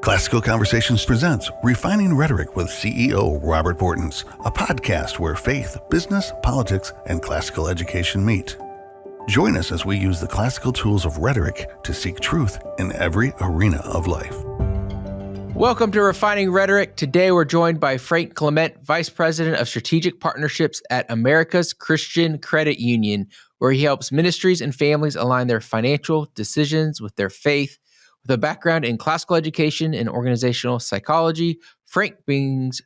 Classical Conversations presents Refining Rhetoric with CEO Robert Bortons, a podcast where faith, business, politics, and classical education meet. Join us as we use the classical tools of rhetoric to seek truth in every arena of life. Welcome to Refining Rhetoric. Today we're joined by Frank Clement, Vice President of Strategic Partnerships at America's Christian Credit Union, where he helps ministries and families align their financial decisions with their faith. With a background in classical education and organizational psychology, Frank brings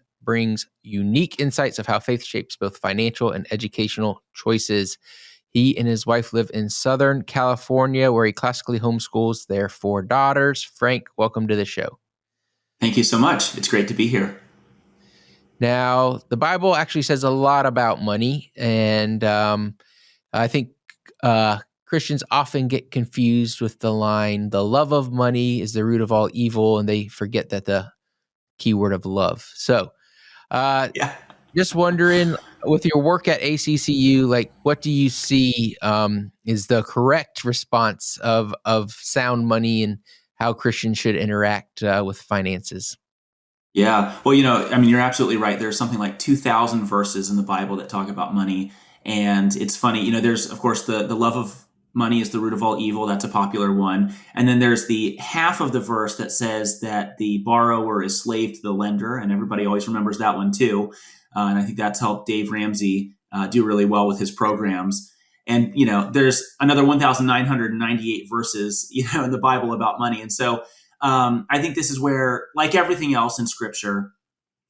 unique insights of how faith shapes both financial and educational choices. He and his wife live in Southern California, where he classically homeschools their 4 daughters. Frank, welcome to the show. Thank you so much. It's great to be here. Now, the Bible actually says a lot about money, and I think Christians often get confused with the line, the love of money is the root of all evil, and they forget that the key word of love. So just wondering, with your work at ACCU, what do you see is the correct response of sound money and how Christians should interact with finances? Yeah. Well, you're absolutely right. There's something like 2,000 verses in the Bible that talk about money. And it's funny, there's, of course, the love of money is the root of all evil. That's a popular one. And then there's the half of the verse that says that the borrower is slave to the lender. And everybody always remembers that one too. And I think that's helped Dave Ramsey do really well with his programs. And, there's another 1,998 verses, in the Bible about money. And so I think this is where, like everything else in Scripture,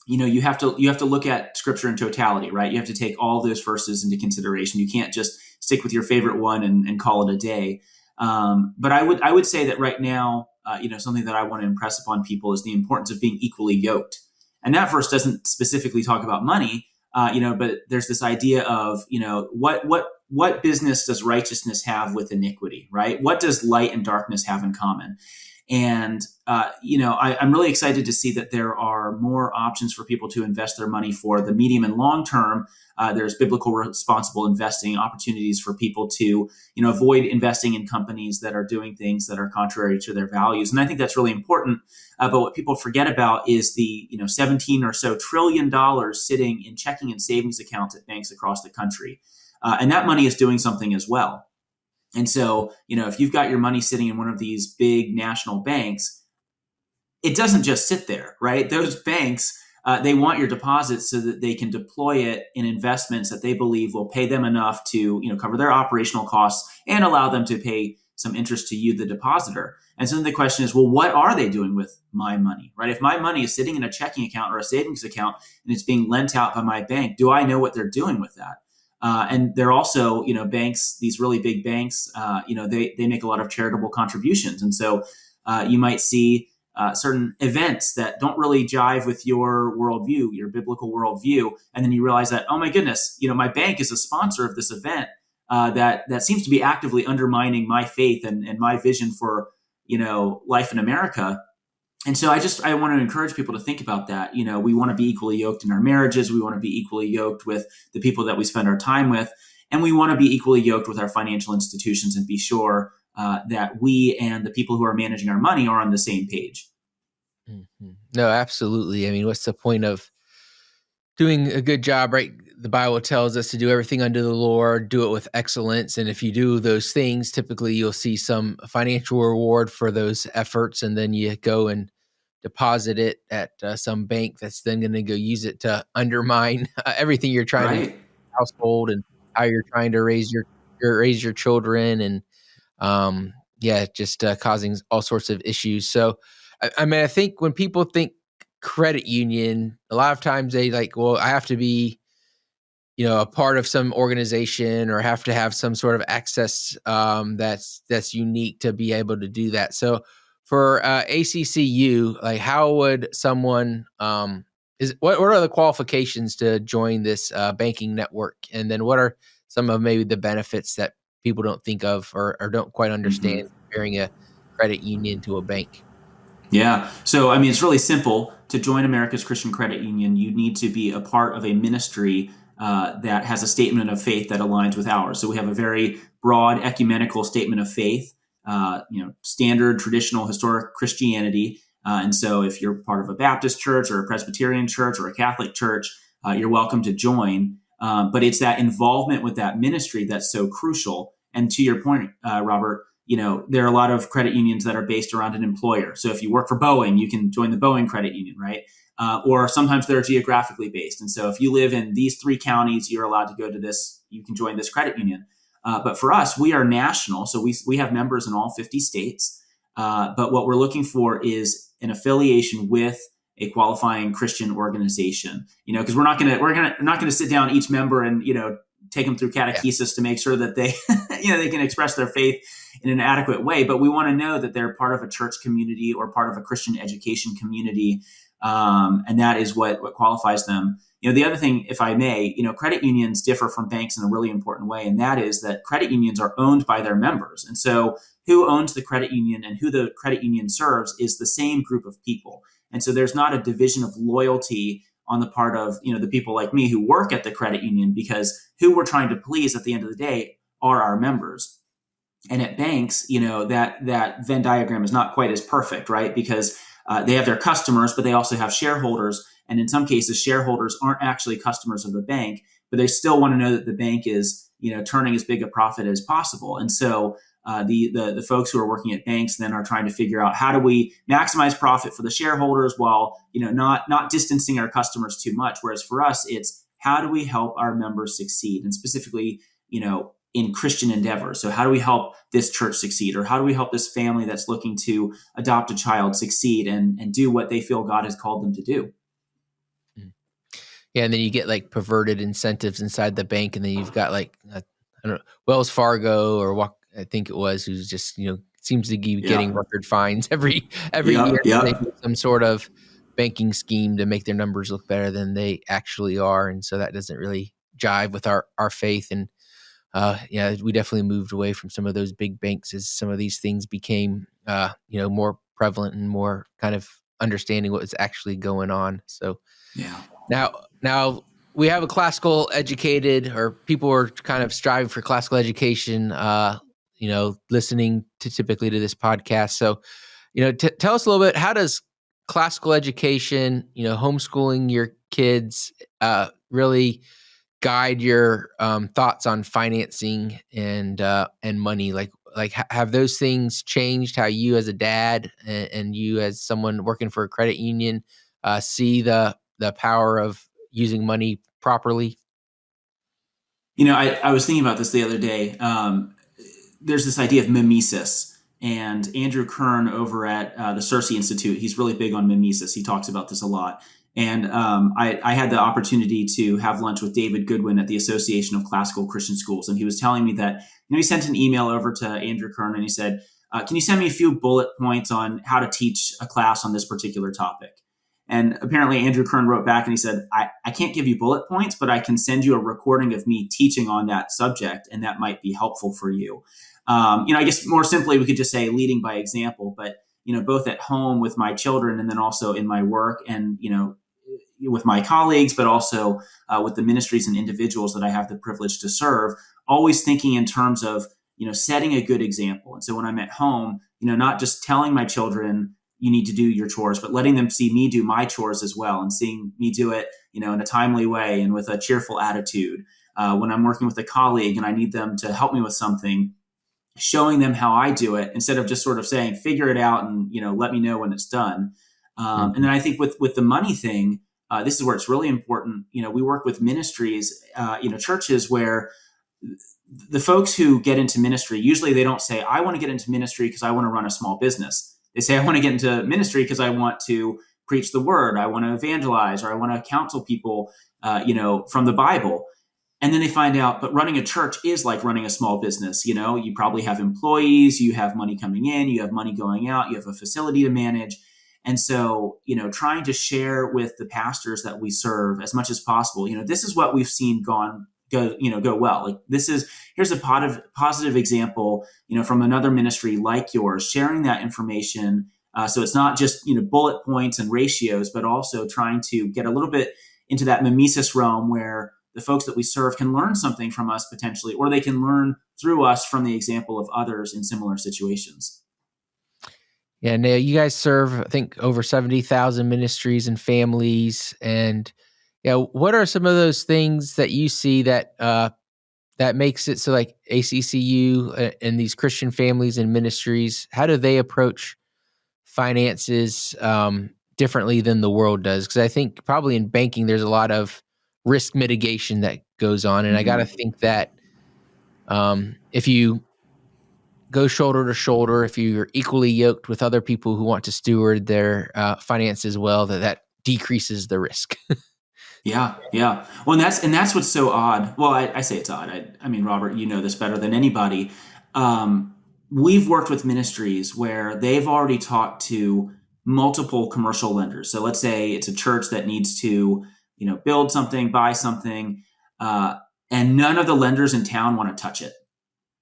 you have to look at Scripture in totality, right? You have to take all those verses into consideration. You can't just stick with your favorite one and call it a day. But I would say that right now, something that I want to impress upon people is the importance of being equally yoked. And that verse doesn't specifically talk about money, but there's this idea of, what business does righteousness have with iniquity, right? What does light and darkness have in common? And, I'm really excited to see that there are more options for people to invest their money for the medium and long term. There's biblical responsible investing opportunities for people to, avoid investing in companies that are doing things that are contrary to their values. And I think that's really important. But what people forget about is the, 17 or so trillion dollars sitting in checking and savings accounts at banks across the country. And that money is doing something as well. And so, if you've got your money sitting in one of these big national banks, it doesn't just sit there, right? Those banks, they want your deposits so that they can deploy it in investments that they believe will pay them enough to, cover their operational costs and allow them to pay some interest to you, the depositor. And so then the question is, well, what are they doing with my money, right? If my money is sitting in a checking account or a savings account and it's being lent out by my bank, do I know what they're doing with that? And they're also, banks, these really big banks, they make a lot of charitable contributions. And so you might see certain events that don't really jive with your worldview, your biblical worldview. And then you realize that, oh my goodness, my bank is a sponsor of this event that seems to be actively undermining my faith and my vision for, life in America. And so I want to encourage people to think about that. We want to be equally yoked in our marriages. We want to be equally yoked with the people that we spend our time with. And we want to be equally yoked with our financial institutions and be sure that we and the people who are managing our money are on the same page. Mm-hmm. No, absolutely. I mean, what's the point of doing a good job, right? The Bible tells us to do everything under the Lord, do it with excellence. And if you do those things, typically you'll see some financial reward for those efforts. And then you go and deposit it at some bank that's then going to go use it to undermine everything you're trying to do in your household and how you're trying to raise your children. And just causing all sorts of issues. So, I think when people think credit union, a lot of times they I have to be, a part of some organization or have to have some sort of access that's unique to be able to do that. So for ACCU, how would someone what are the qualifications to join this banking network? And then what are some of maybe the benefits that people don't think of or don't quite understand comparing a credit union to a bank? Yeah. So, it's really simple. To join America's Christian Credit Union, you need to be a part of a ministry that has a statement of faith that aligns with ours. So we have a very broad ecumenical statement of faith, standard, traditional, historic Christianity. And so if you're part of a Baptist church or a Presbyterian church or a Catholic church, you're welcome to join. But it's that involvement with that ministry that's so crucial. And to your point, Robert, there are a lot of credit unions that are based around an employer. So if you work for Boeing, you can join the Boeing credit union, right? Or sometimes they're geographically based. And so if you live in these 3 counties, you're allowed to go to this, you can join this credit union. But for us, we are national. So we have members in all 50 states. But what we're looking for is an affiliation with a qualifying Christian organization, because we're not going to sit down each member and, take them through catechesis to make sure that they, they can express their faith in an adequate way. But we want to know that they're part of a church community or part of a Christian education community. And that is what qualifies them. The other thing, if I may, credit unions differ from banks in a really important way. And that is that credit unions are owned by their members. And so who owns the credit union and who the credit union serves is the same group of people. And so there's not a division of loyalty on the part of, the people like me who work at the credit union, because who we're trying to please at the end of the day are our members. And at banks, that Venn diagram is not quite as perfect, right? Because they have their customers, but they also have shareholders. And in some cases, shareholders aren't actually customers of the bank, but they still want to know that the bank is, turning as big a profit as possible. And so the folks who are working at banks then are trying to figure out, how do we maximize profit for the shareholders while, not distancing our customers too much. Whereas for us, it's how do we help our members succeed? And specifically, in Christian endeavors. So how do we help this church succeed? Or how do we help this family that's looking to adopt a child succeed and do what they feel God has called them to do? Yeah, and then you get like perverted incentives inside the bank, and then you've got like I don't know, Wells Fargo or what I think it was, who's just seems to be getting record fines every year. They do some sort of banking scheme to make their numbers look better than they actually are, and so that doesn't really jive with our faith. And we definitely moved away from some of those big banks as some of these things became more prevalent and more kind of understanding what was actually going on. So now we have a classical educated, or people are kind of striving for classical education, listening typically to this podcast. So, tell us a little bit, how does classical education, homeschooling your kids, really guide your thoughts on financing and money? Like have those things changed how you as a dad and you as someone working for a credit union see the power of using money properly? I was thinking about this the other day. There's this idea of mimesis, and Andrew Kern over at the Circe Institute, he's really big on mimesis. He talks about this a lot. And I had the opportunity to have lunch with David Goodwin at the Association of Classical Christian Schools. And he was telling me that, he sent an email over to Andrew Kern and he said, can you send me a few bullet points on how to teach a class on this particular topic? And apparently Andrew Kern wrote back and he said, I can't give you bullet points, but I can send you a recording of me teaching on that subject, and that might be helpful for you. I guess more simply, we could just say leading by example, but, both at home with my children and then also in my work and, with my colleagues, but also with the ministries and individuals that I have the privilege to serve, always thinking in terms of, setting a good example. And so when I'm at home, not just telling my children, you need to do your chores, but letting them see me do my chores as well, and seeing me do it, in a timely way and with a cheerful attitude. When I'm working with a colleague and I need them to help me with something, showing them how I do it instead of just sort of saying, figure it out and, let me know when it's done. And then I think with the money thing, this is where it's really important. We work with ministries, churches where the folks who get into ministry, usually they don't say, I want to get into ministry because I want to run a small business. They say, I want to get into ministry because I want to preach the word. I want to evangelize, or I want to counsel people, from the Bible. And then they find out, but running a church is like running a small business. You probably have employees, you have money coming in, you have money going out, you have a facility to manage. And so, trying to share with the pastors that we serve as much as possible, this is what we've seen go well. Like here's a positive example, from another ministry like yours, sharing that information. So it's not just, bullet points and ratios, but also trying to get a little bit into that mimesis realm where the folks that we serve can learn something from us potentially, or they can learn through us from the example of others in similar situations. Yeah, now you guys serve, I think, over 70,000 ministries and families. And yeah, what are some of those things that you see that that makes it so like ACCU and these Christian families and ministries, how do they approach finances differently than the world does? Because I think probably in banking, there's a lot of risk mitigation that goes on. And I got to think that if you go shoulder to shoulder, if you're equally yoked with other people who want to steward their finances well, that decreases the risk. Yeah, yeah. Well, and that's what's so odd. Well, I say it's odd. I mean, Robert, you know this better than anybody. We've worked with ministries where they've already talked to multiple commercial lenders. So let's say it's a church that needs to, build something, buy something, and none of the lenders in town want to touch it.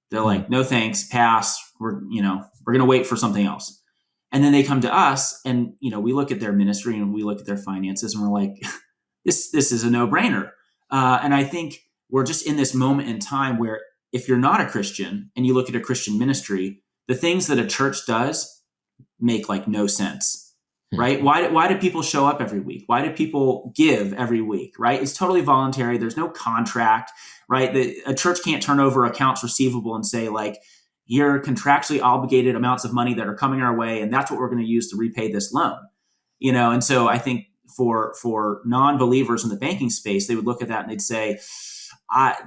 They're like, no thanks, pass. We're going to wait for something else. And then they come to us, and we look at their ministry and we look at their finances, and we're like, this is a no-brainer. And I think we're just in this moment in time where if you're not a Christian and you look at a Christian ministry, the things that a church does make like no sense, right? Why do people show up every week? Why do people give every week, right? It's totally voluntary. There's no contract, right? A church can't turn over accounts receivable and say like, here are contractually obligated amounts of money that are coming our way, and that's what we're going to use to repay this loan. And so I think for non-believers in the banking space, they would look at that and they'd say,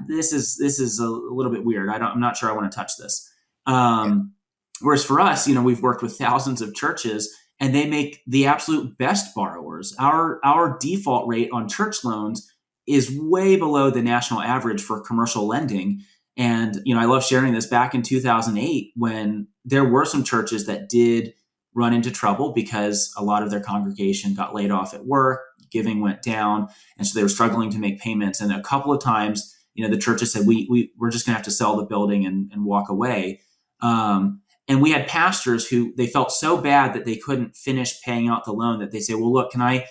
this is a little bit weird. I'm not sure I want to touch this. Whereas for us, we've worked with thousands of churches, and they make the absolute best borrowers. Our default rate on church loans is way below the national average for commercial lending. And, I love sharing this. Back in 2008, when there were some churches that did run into trouble because a lot of their congregation got laid off at work, giving went down, and so they were struggling to make payments. And a couple of times, the churches said, we're just going to have to sell the building and walk away. And we had pastors who they felt so bad that they couldn't finish paying out the loan that they say, well, look, can I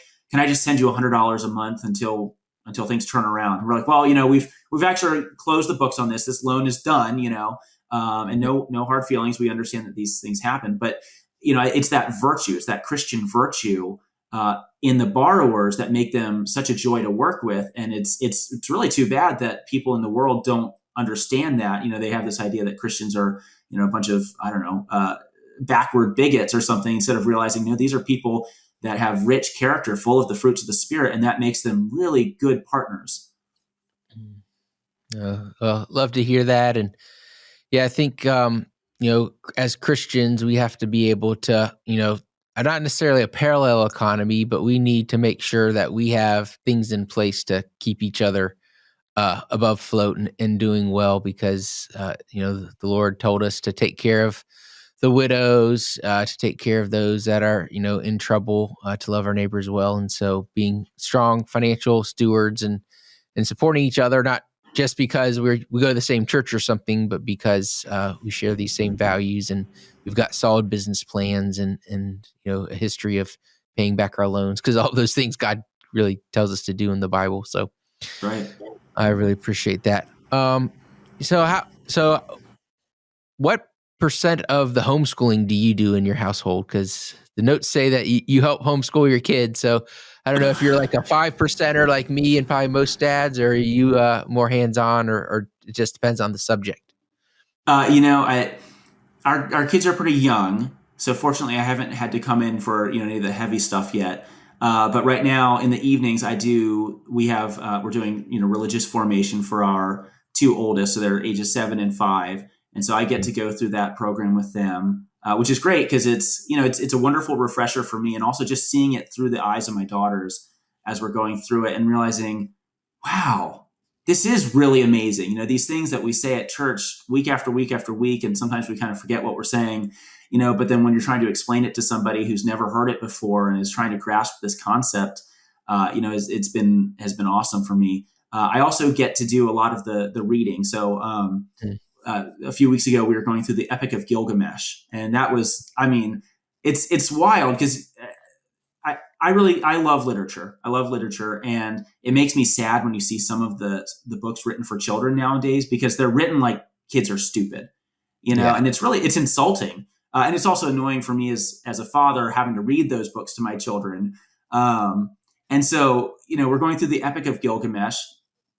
just send you $100 a month until things turn around? And we're like, well, we've actually closed the books on this. This loan is done, and no hard feelings. We understand that these things happen, but it's that virtue, it's that Christian virtue in the borrowers that make them such a joy to work with. And it's really too bad that people in the world don't understand that. They have this idea that Christians are, a bunch of, backward bigots or something, instead of realizing, these are people that have rich character, full of the fruits of the Spirit, and that makes them really good partners. Well, love to hear that. And yeah, I think, as Christians, we have to be able to, not necessarily a parallel economy, but we need to make sure that we have things in place to keep each other above float and doing well, because, the Lord told us to take care of the widows, to take care of those that are, in trouble, to love our neighbors well. And so being strong financial stewards and supporting each other, not just because we go to the same church or something, but because we share these same values, and we've got solid business plans and a history of paying back our loans, because all those things God really tells us to do in the Bible. So right. I really appreciate that. So what percent of the homeschooling do you do in your household? Because the notes say that you help homeschool your kids. So I don't know if you're like a 5%er like me and probably most dads, or are you more hands-on, or it just depends on the subject? Our kids are pretty young, so fortunately I haven't had to come in for any of the heavy stuff yet. But right now in the evenings we're doing religious formation for our two oldest, so they're ages 7 and 5, and so I get to go through that program with them, which is great because it's a wonderful refresher for me, and also just seeing it through the eyes of my daughters as we're going through it and realizing, wow, this is really amazing. These things that we say at church week after week after week, and sometimes we kind of forget what we're saying, but then when you're trying to explain it to somebody who's never heard it before and is trying to grasp this concept, has been awesome for me. I also get to do a lot of the reading. So a few weeks ago, we were going through the Epic of Gilgamesh, and that was, it's wild because I love literature. I love literature, and it makes me sad when you see some of the books written for children nowadays, because they're written like kids are stupid, and it's insulting. And it's also annoying for me as a father having to read those books to my children. And so, we're going through the Epic of Gilgamesh,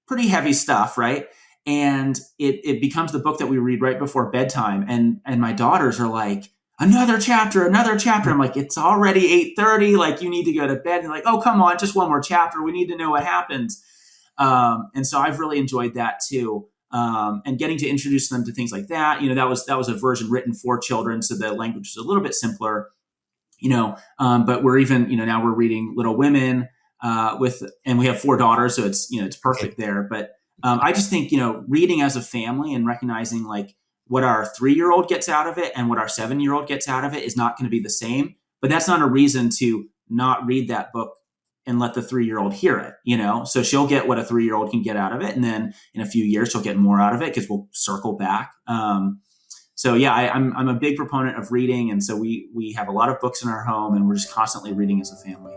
pretty heavy stuff, right? And it becomes the book that we read right before bedtime. And my daughters are like, another chapter. I'm like, it's already 8:30. Like, you need to go to bed. And they're like, oh, come on, just one more chapter. We need to know what happens. And so I've really enjoyed that too. And getting to introduce them to things like that. That was a version written for children, so the language is a little bit simpler. But we're even, now we're reading Little Women and we have 4 daughters, so it's perfect there. But I just think, reading as a family and recognizing like what our 3-year-old gets out of it and what our 7-year-old gets out of it is not going to be the same. But that's not a reason to not read that book and let the 3-year-old hear it, so she'll get what a 3-year-old can get out of it. And then in a few years, she'll get more out of it because we'll circle back. So yeah, I'm a big proponent of reading. And so we have a lot of books in our home and we're just constantly reading as a family.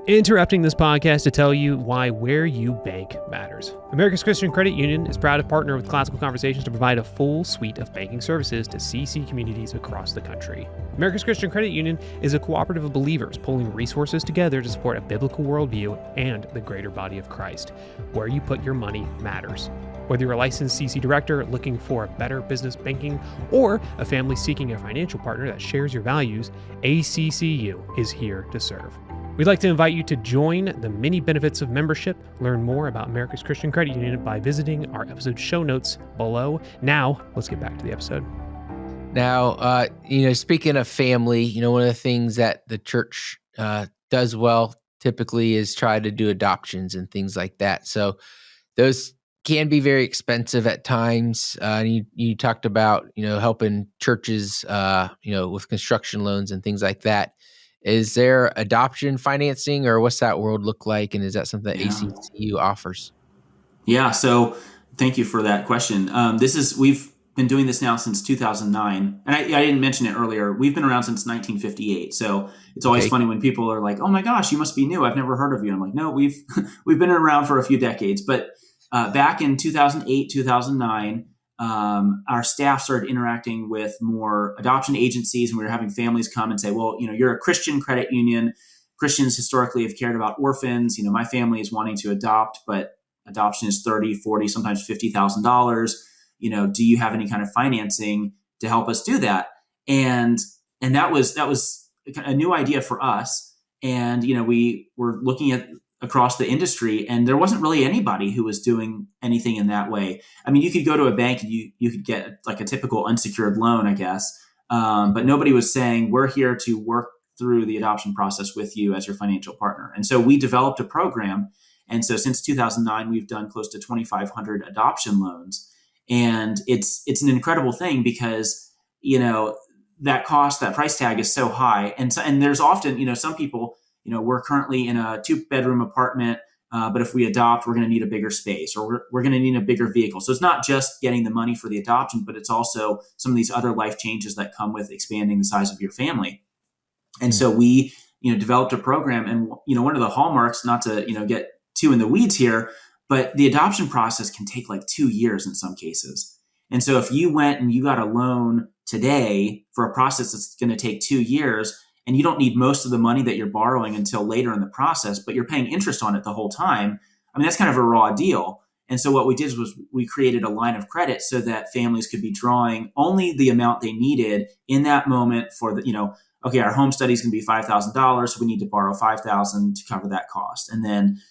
Interrupting this podcast to tell you why where you bank matters. America's Christian Credit Union is proud to partner with Classical Conversations to provide a full suite of banking services to CC communities across the country. America's Christian Credit Union is a cooperative of believers pulling resources together to support a biblical worldview and the greater body of Christ. Where you put your money matters. Whether you're a licensed CC director looking for better business banking or a family seeking a financial partner that shares your values, ACCU is here to serve. We'd like to invite you to join the many benefits of membership. Learn more about America's Christian Credit Union by visiting our episode show notes below. Now, let's get back to the episode. Now, speaking of family, one of the things that the church does well typically is try to do adoptions and things like that. So those can be very expensive at times. You talked about, helping churches, with construction loans and things like that. Is there adoption financing, or what's that world look like? And is that something that ACCU offers? Yeah. So thank you for that question. We've been doing this now since 2009. And I didn't mention it earlier. We've been around since 1958. So it's always funny when people are like, oh my gosh, you must be new. I've never heard of you. I'm like, no, we've been around for a few decades. But back in 2008, 2009, our staff started interacting with more adoption agencies, and we were having families come and say, well, you're a Christian credit union. Christians historically have cared about orphans. My family is wanting to adopt, but adoption is $30,000, $40,000, sometimes $50,000. Do you have any kind of financing to help us do that? And that was a new idea for us. And, we were looking at across the industry, and there wasn't really anybody who was doing anything in that way. I mean, you could go to a bank and you could get like a typical unsecured loan, I guess. But nobody was saying, we're here to work through the adoption process with you as your financial partner. And so we developed a program. And so since 2009, we've done close to 2,500 adoption loans. And it's an incredible thing because, that price tag is so high. And there's often, some people, we're currently in a 2-bedroom apartment, but if we adopt, we're going to need a bigger space, or we're going to need a bigger vehicle. So it's not just getting the money for the adoption, but it's also some of these other life changes that come with expanding the size of your family. And so we, developed a program, and, one of the hallmarks, not to, get too in the weeds here, but the adoption process can take like 2 years in some cases. And so if you went and you got a loan today for a process that's going to take 2 years, and you don't need most of the money that you're borrowing until later in the process, but you're paying interest on it the whole time, I mean, that's kind of a raw deal. And so what we did was we created a line of credit so that families could be drawing only the amount they needed in that moment for okay, our home study is going to be $5,000, so we need to borrow $5,000 to cover that cost. And then,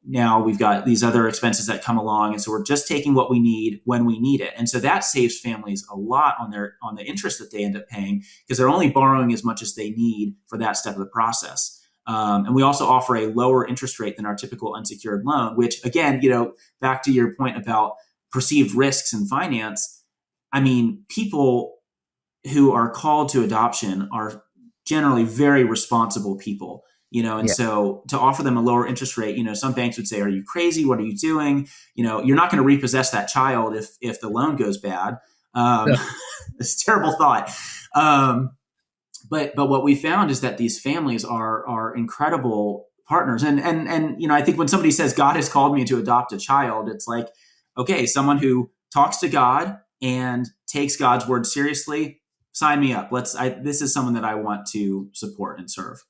now we've got these other expenses that come along. And so we're just taking what we need when we need it. And so that saves families a lot on the interest that they end up paying, because they're only borrowing as much as they need for that step of the process. And we also offer a lower interest rate than our typical unsecured loan, which again, back to your point about perceived risks in finance. I mean, people who are called to adoption are generally very responsible people. So to offer them a lower interest rate, some banks would say, are you crazy? What are you doing? You're not going to repossess that child if the loan goes bad. It's a terrible thought. But what we found is that these families are incredible partners. And I think when somebody says God has called me to adopt a child, it's like, okay, someone who talks to God and takes God's word seriously, sign me up. This is someone that I want to support and serve.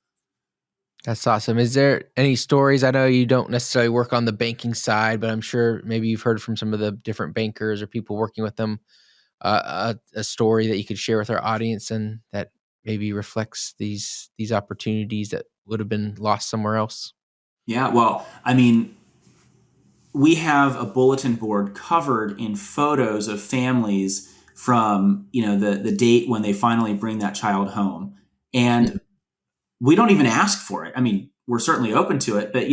That's awesome. Is there any stories? I know you don't necessarily work on the banking side, but I'm sure maybe you've heard from some of the different bankers or people working with them, a story that you could share with our audience and that maybe reflects these opportunities that would have been lost somewhere else. Yeah, well, I mean, we have a bulletin board covered in photos of families from, the date when they finally bring that child home. And we don't even ask for it. I mean, we're certainly open to it, but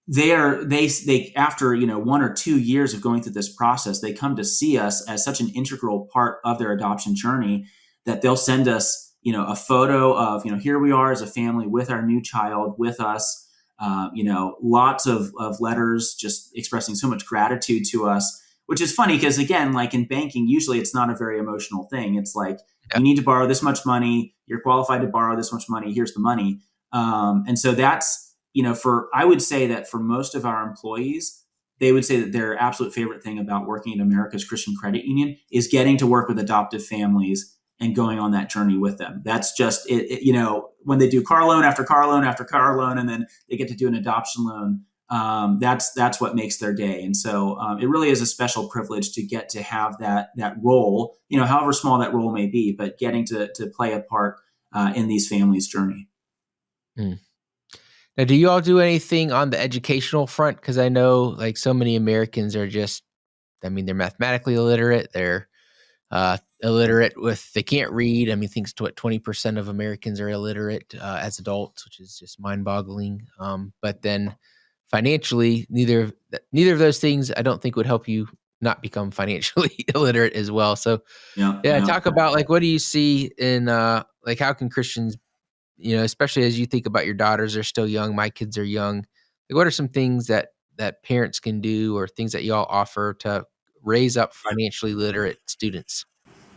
they after 1 or 2 years of going through this process, they come to see us as such an integral part of their adoption journey that they'll send us a photo of here we are as a family with our new child with us. Lots of letters just expressing so much gratitude to us, which is funny because, again, like in banking, usually it's not a very emotional thing. It's like, you need to borrow this much money. You're qualified to borrow this much money. Here's the money. And so that's, I would say that for most of our employees, they would say that their absolute favorite thing about working at America's Christian Credit Union is getting to work with adoptive families and going on that journey with them. That's just it. When they do car loan after car loan after car loan, and then they get to do an adoption loan, that's what makes their day. And so it really is a special privilege to get to have that role, however small that role may be, but getting to play a part in these families' journey. Now, do you all do anything on the educational front? Because I know like so many Americans are they're mathematically illiterate. They're illiterate they can't read. I mean, I think 20% of Americans are illiterate as adults, which is just mind-boggling. But then financially, neither of those things I don't think would help you not become financially illiterate as well. So talk about like, what do you see in like, how can Christians, especially as you think about your daughters, they're still young, my kids are young. Like, what are some things that parents can do or things that y'all offer to raise up financially literate students?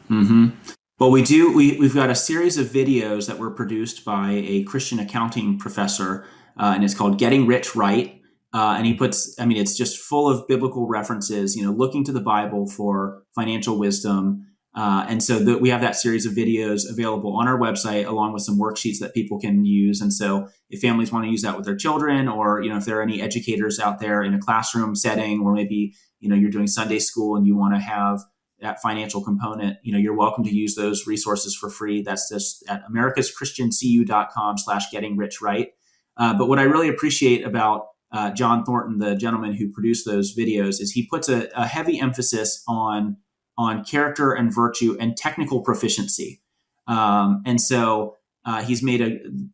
Mm-hmm. Well, we've got a series of videos that were produced by a Christian accounting professor, and it's called Getting Rich Right. And he it's just full of biblical references, looking to the Bible for financial wisdom. And so we have that series of videos available on our website, along with some worksheets that people can use. And so if families want to use that with their children, or, if there are any educators out there in a classroom setting, or maybe, you're doing Sunday school and you want to have that financial component, you're welcome to use those resources for free. That's just at americaschristiancu.com/gettingrich-right. But what I really appreciate about John Thornton, the gentleman who produced those videos, is he puts a heavy emphasis on character and virtue and technical proficiency. And so he's made an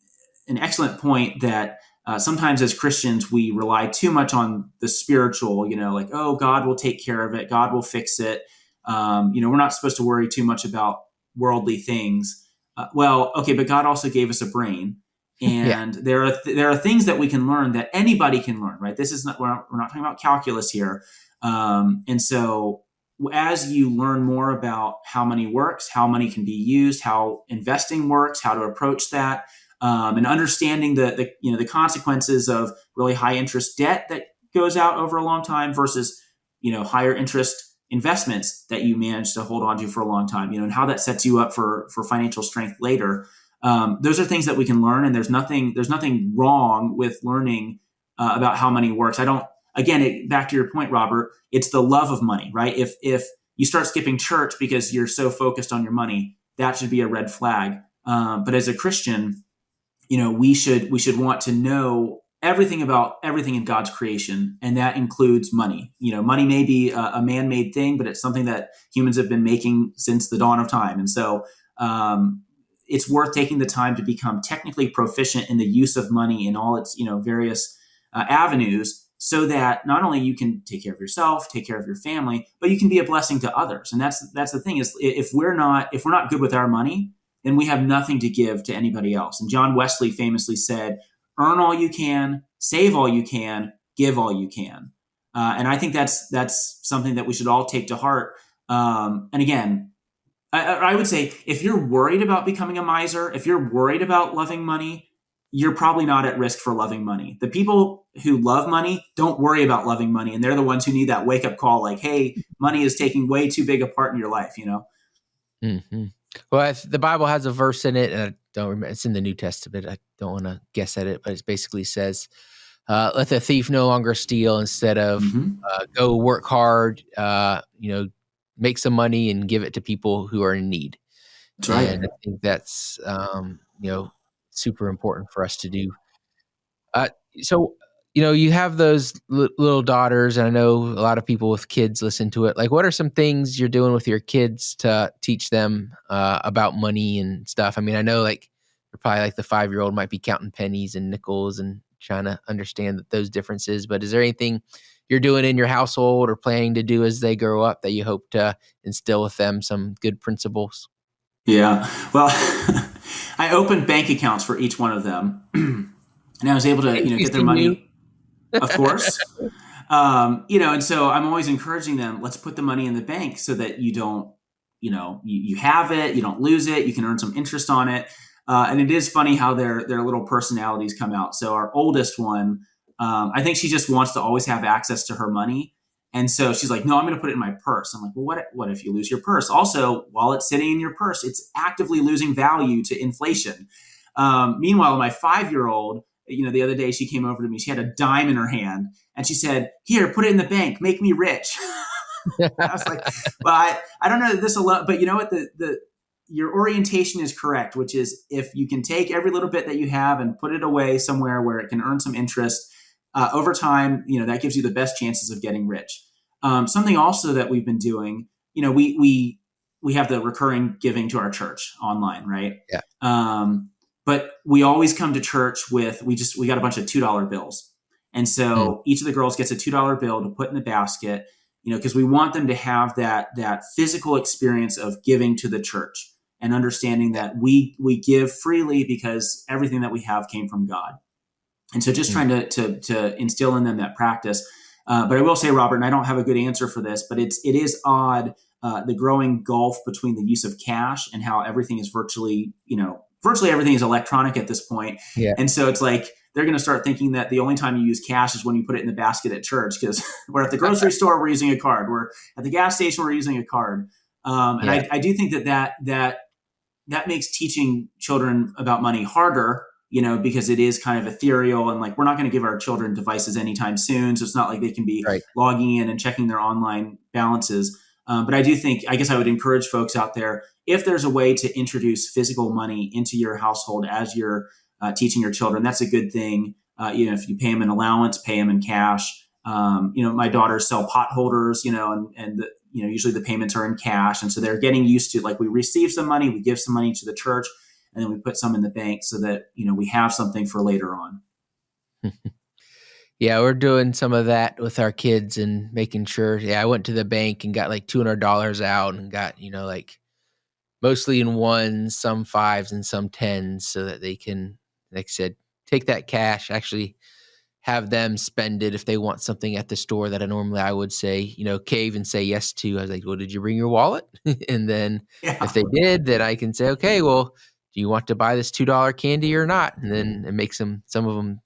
excellent point that sometimes as Christians, we rely too much on the spiritual, like, oh, God will take care of it. God will fix it. We're not supposed to worry too much about worldly things. But God also gave us a brain. And there are things that we can learn that anybody can learn, right? This is not, we're not talking about calculus here. And so as you learn more about how money works, how money can be used, how investing works, how to approach that, and understanding the consequences of really high interest debt that goes out over a long time versus, higher interest investments that you manage to hold on to for a long time, and how that sets you up for financial strength later. Those are things that we can learn, and there's nothing wrong with learning about how money works. Back to your point, Robert, it's the love of money, right? If you start skipping church because you're so focused on your money, that should be a red flag. But as a Christian, we should want to know everything about everything in God's creation, and that includes money. Money may be a man-made thing, but it's something that humans have been making since the dawn of time. And so it's worth taking the time to become technically proficient in the use of money in all its various avenues, so that not only you can take care of yourself, take care of your family, but you can be a blessing to others. And that's the thing, is if we're not good with our money, then we have nothing to give to anybody else. And John Wesley famously said, earn all you can, save all you can, give all you can. And I think that's something that we should all take to heart. And again, I would say, if you're worried about becoming a miser, if you're worried about loving money, you're probably not at risk for loving money. The people who love money don't worry about loving money, and they're the ones who need that wake-up call, like, hey, money is taking way too big a part in your life, Mm-hmm. Well, the Bible has a verse in it, and I don't remember. It's in the New Testament. I don't want to guess at it, but it basically says, "Let the thief no longer steal. Instead of go work hard, make some money and give it to people who are in need." That's right. And I think that's super important for us to do. So, you have those little daughters, and I know a lot of people with kids listen to it. Like, what are some things you're doing with your kids to teach them about money and stuff? I mean, I know like probably like the 5-year-old might be counting pennies and nickels and trying to understand those differences. But is there anything you're doing in your household or planning to do as they grow up that you hope to instill with them some good principles? Yeah. Well, I opened bank accounts for each one of them. And I was able to, get their money, of course. And so I'm always encouraging them, let's put the money in the bank so that you don't, you have it, you don't lose it, you can earn some interest on it. And it is funny how their little personalities come out. So our oldest one, I think she just wants to always have access to her money. And so she's like, no, I'm going to put it in my purse. I'm like, well, what if you lose your purse? Also, while it's sitting in your purse, it's actively losing value to inflation. Meanwhile, my 5-year-old, the other day she came over to me, she had a dime in her hand and she said, here, put it in the bank, make me rich. I was like, well, I don't know this alone, but you know what, your orientation is correct, which is if you can take every little bit that you have and put it away somewhere where it can earn some interest, over time, that gives you the best chances of getting rich. Something also that we've been doing, we have the recurring giving to our church online, right? Yeah. But we always come to church with, we got a bunch of $2 bills. And so each of the girls gets a $2 bill to put in the basket, because we want them to have that physical experience of giving to the church and understanding that we give freely because everything that we have came from God. And so just trying to instill in them that practice. But I will say, Robert, and I don't have a good answer for this, but it is odd, the growing gulf between the use of cash and how everything is virtually everything is electronic at this point. Yeah. And so it's like, they're going to start thinking that the only time you use cash is when you put it in the basket at church, because we're at the grocery store, we're using a card. We're at the gas station, we're using a card. And I do think that makes teaching children about money harder, because it is kind of ethereal, and like, we're not going to give our children devices anytime soon. So it's not like they can be logging in and checking their online balances. But I do think, I guess I would encourage folks out there, if there's a way to introduce physical money into your household as you're teaching your children, that's a good thing. If you pay them an allowance, pay them in cash. My daughters sell pot holders, and usually the payments are in cash. And so they're getting used to, like, we receive some money, we give some money to the church, and then we put some in the bank so that, we have something for later on. Yeah, we're doing some of that with our kids and making sure. Yeah, I went to the bank and got like $200 out and got, like mostly in ones, some 5s and some 10s, so that they can, like I said, take that cash, actually have them spend it if they want something at the store that I would say, cave and say yes to. I was like, well, did you bring your wallet? And then if they did, then I can say, okay, well, do you want to buy this $2 candy or not? And then it makes some of them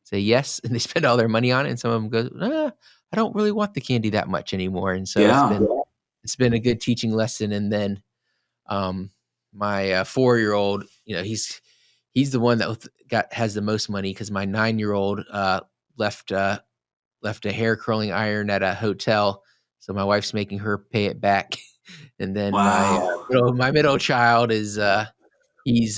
say yes, and they spend all their money on it. And some of them go, I don't really want the candy that much anymore. And so it's been a good teaching lesson. And then my 4-year-old, he's the one that has the most money, because my 9-year-old left a hair curling iron at a hotel, so my wife's making her pay it back. And then my middle child is he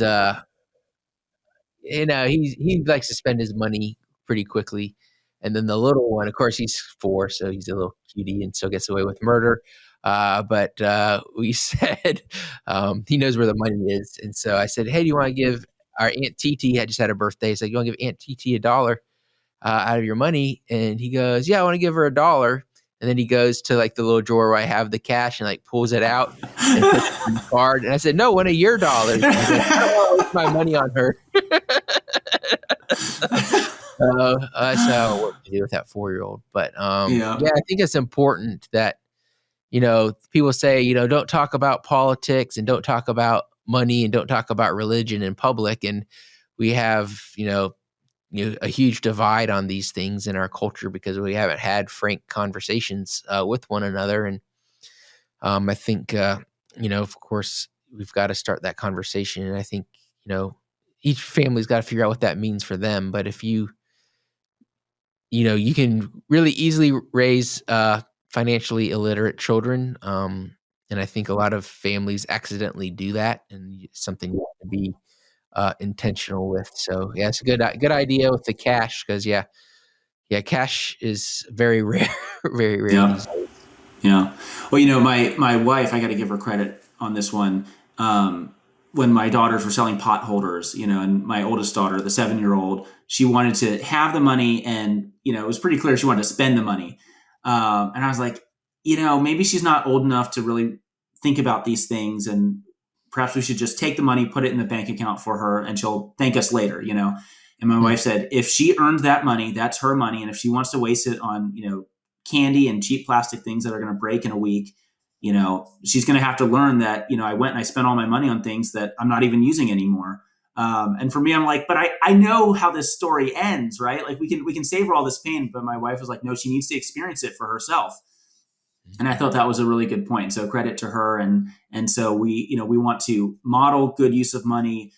likes to spend his money pretty quickly. And then the little one, of course, he's 4, so he's a little cutie and still gets away with murder. But we said he knows where the money is. And so I said, hey, do you want to give our Aunt TT had just had her birthday? So you want to give Aunt TT $1 out of your money? And he goes, yeah, I want to give her $1. And then he goes to like the little drawer where I have the cash and like pulls it out and puts it in the card. And I said, no, one of your dollars. I said, oh, it's my money on her. That's what to do with that 4-year-old. But I think it's important that, people say, don't talk about politics and don't talk about money and don't talk about religion in public. And we have, a huge divide on these things in our culture because we haven't had frank conversations with one another. And I think of course, we've got to start that conversation. And I think, each family's got to figure out what that means for them. But if you can really easily raise financially illiterate children. And I think a lot of families accidentally do that, and it's something you have to be intentional with. So yeah, it's a good idea with the cash, because cash is very rare, very rare Yeah. these days. Yeah. Well, my wife, I got to give her credit on this one. When my daughters were selling pot holders, and my oldest daughter, the 7-year-old, she wanted to have the money, and, it was pretty clear she wanted to spend the money. And I was like, maybe she's not old enough to really think about these things, and perhaps we should just take the money, put it in the bank account for her, and she'll thank us later, And my wife said, if she earned that money, that's her money. And if she wants to waste it on, candy and cheap plastic things that are going to break in a week, she's going to have to learn that, I went and I spent all my money on things that I'm not even using anymore. And for me, I'm like, but I know how this story ends, right? Like we can save her all this pain. But my wife was like, no, she needs to experience it for herself. And I thought that was a really good point. So credit to her. And so we want to model good use of money,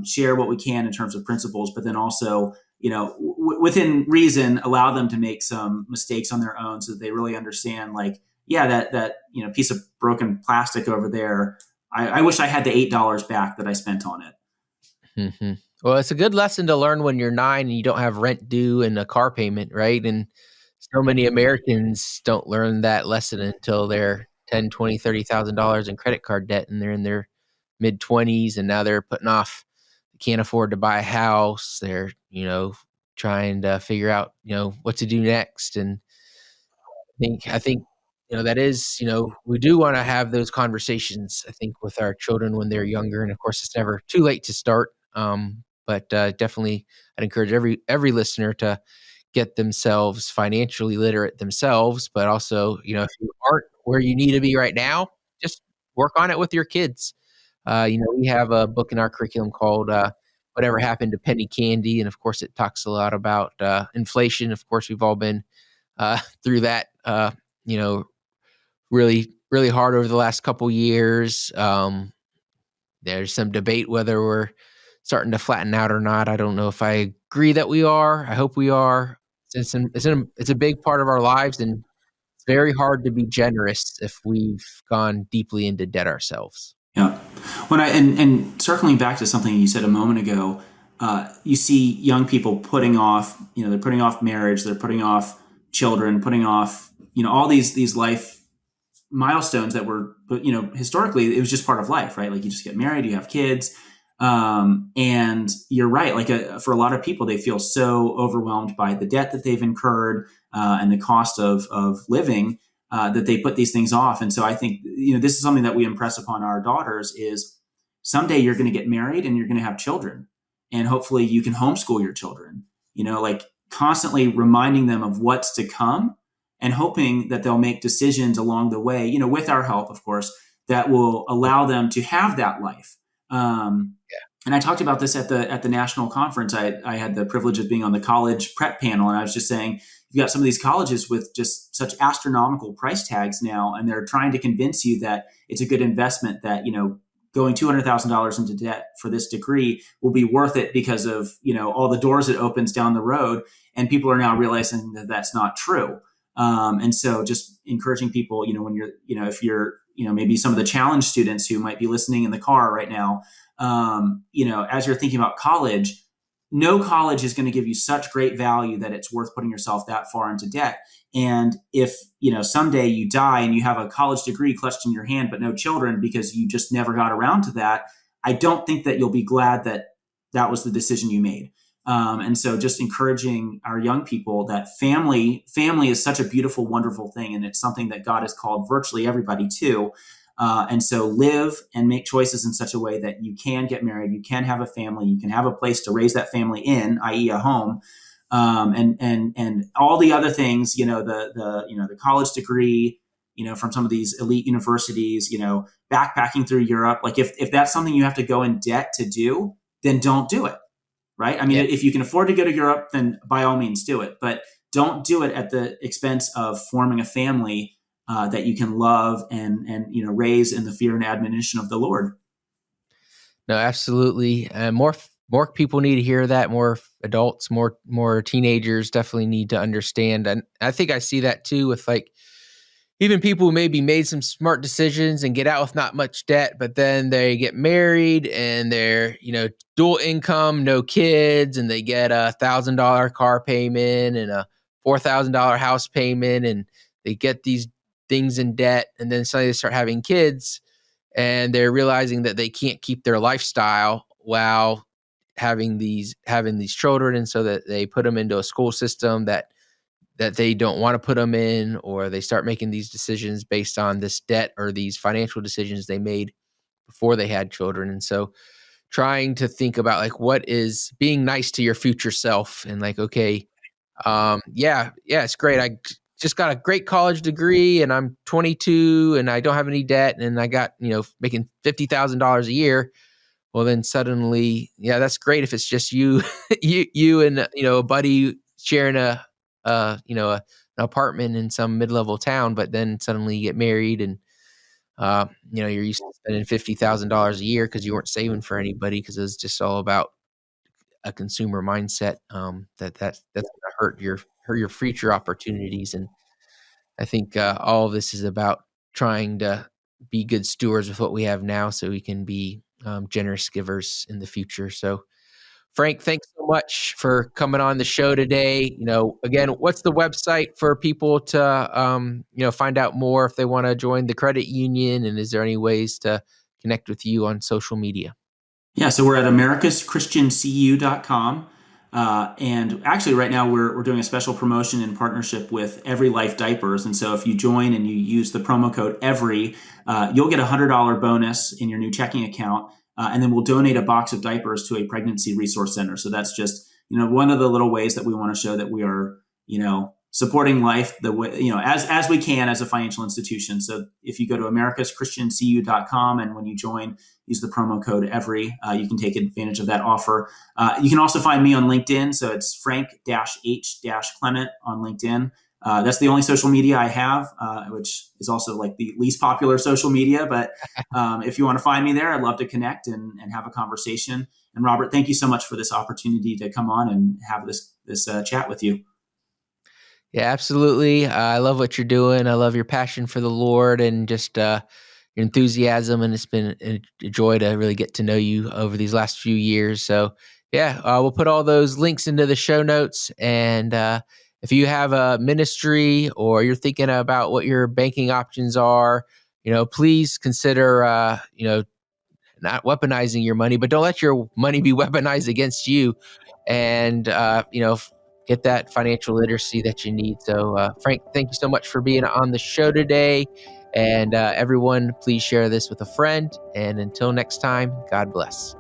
share what we can in terms of principles, but then also, within reason, allow them to make some mistakes on their own so that they really understand, like, yeah, that piece of broken plastic over there, I wish I had the $8 back that I spent on it. Mm-hmm. Well, it's a good lesson to learn when you're 9 and you don't have rent due and a car payment, right? And so many Americans don't learn that lesson until they're $10, $20, $30,000 in credit card debt, and they're in their mid-20s, and now they're putting off, can't afford to buy a house. They're, trying to figure out, what to do next. And I think, that is, we do want to have those conversations, I think, with our children when they're younger. And of course, it's never too late to start. But definitely I'd encourage every listener to get themselves financially literate themselves, but also, if you aren't where you need to be right now, just work on it with your kids. We have a book in our curriculum called Whatever Happened to Penny Candy. And of course, it talks a lot about inflation. Of course, we've all been through that, really, really hard over the last couple years. There's some debate whether we're starting to flatten out or not. I don't know if I agree that we are. I hope we are. It's a big part of our lives, and it's very hard to be generous if we've gone deeply into debt ourselves. Yeah. And circling back to something you said a moment ago, you see young people putting off, they're putting off marriage, they're putting off children, putting off, all these life milestones that were, historically it was just part of life, right? Like you just get married, you have kids. And you're right. Like for a lot of people, they feel so overwhelmed by the debt that they've incurred, and the cost of living, that they put these things off. And so I think, this is something that we impress upon our daughters is someday you're going to get married and you're going to have children, and hopefully you can homeschool your children, like constantly reminding them of what's to come and hoping that they'll make decisions along the way, with our help, of course, that will allow them to have that life. And I talked about this at the national conference. I had the privilege of being on the college prep panel, and I was just saying, you've got some of these colleges with just such astronomical price tags now, and they're trying to convince you that it's a good investment, that, going $200,000 into debt for this degree will be worth it because of, all the doors it opens down the road. And people are now realizing that that's not true. And so just encouraging people, when you're, if you're, maybe some of the challenge students who might be listening in the car right now, as you're thinking about college, no college is going to give you such great value that it's worth putting yourself that far into debt. And if, someday you die and you have a college degree clutched in your hand, but no children because you just never got around to that, I don't think that you'll be glad that that was the decision you made. And so just encouraging our young people that family is such a beautiful, wonderful thing. And it's something that God has called virtually everybody to. And so live and make choices in such a way that you can get married, you can have a family, you can have a place to raise that family in, i.e. a home. And all the other things, the college degree, from some of these elite universities, backpacking through Europe. Like if that's something you have to go in debt to do, then don't do it. Right. I mean, if you can afford to go to Europe, then by all means do it, but don't do it at the expense of forming a family, that you can love and raise in the fear and admonition of the Lord. No, absolutely. More people need to hear that. More adults, more teenagers definitely need to understand. And I think I see that too with like even people who maybe made some smart decisions and get out with not much debt, but then they get married and they're, dual income, no kids, and they get $1,000 car payment and a $4,000 house payment, and they get these things in debt, and then suddenly they start having kids, and they're realizing that they can't keep their lifestyle while having these children, and so that they put them into a school system that they don't want to put them in, or they start making these decisions based on this debt or these financial decisions they made before they had children. And so trying to think about like what is being nice to your future self, and like, okay, it's great. I just got a great college degree and I'm 22 and I don't have any debt and I got, making $50,000 a year. Well, then suddenly, that's great if it's just you, you and, a buddy sharing an apartment in some mid-level town, but then suddenly you get married and, you're used to spending $50,000 a year because you weren't saving for anybody, because it was just all about a consumer mindset. That's going to hurt your future opportunities. And I think all of this is about trying to be good stewards with what we have now, so we can be generous givers in the future. So, Frank, thanks so much for coming on the show today. Again, what's the website for people to, find out more if they want to join the credit union? And is there any ways to connect with you on social media? Yeah, so we're at americaschristiancu.com. And actually right now we're doing a special promotion in partnership with Every Life Diapers. And so if you join and you use the promo code EVERY, you'll get a $100 bonus in your new checking account. And then we'll donate a box of diapers to a pregnancy resource center. So that's just, one of the little ways that we want to show that we are, supporting life the way, as we can as a financial institution. So if you go to americaschristiancu.com and when you join, use the promo code EVERY, you can take advantage of that offer. You can also find me on LinkedIn. So it's Frank-H-Clement on LinkedIn. That's the only social media I have, which is also like the least popular social media. But if you want to find me there, I'd love to connect and have a conversation. And Robert, thank you so much for this opportunity to come on and have this chat with you. Yeah, absolutely. I love what you're doing. I love your passion for the Lord and just your enthusiasm. And it's been a joy to really get to know you over these last few years. So we'll put all those links into the show notes. And if you have a ministry or you're thinking about what your banking options are, please consider, not weaponizing your money, but don't let your money be weaponized against you. And, get that financial literacy that you need. So, Frank, thank you so much for being on the show today. And everyone, please share this with a friend. And until next time, God bless.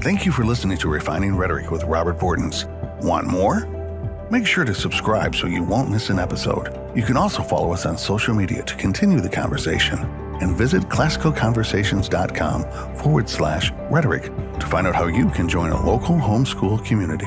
Thank you for listening to Refining Rhetoric with Robert Bortons. Want more? Make sure to subscribe so you won't miss an episode. You can also follow us on social media to continue the conversation, and visit classicalconversations.com/rhetoric to find out how you can join a local homeschool community.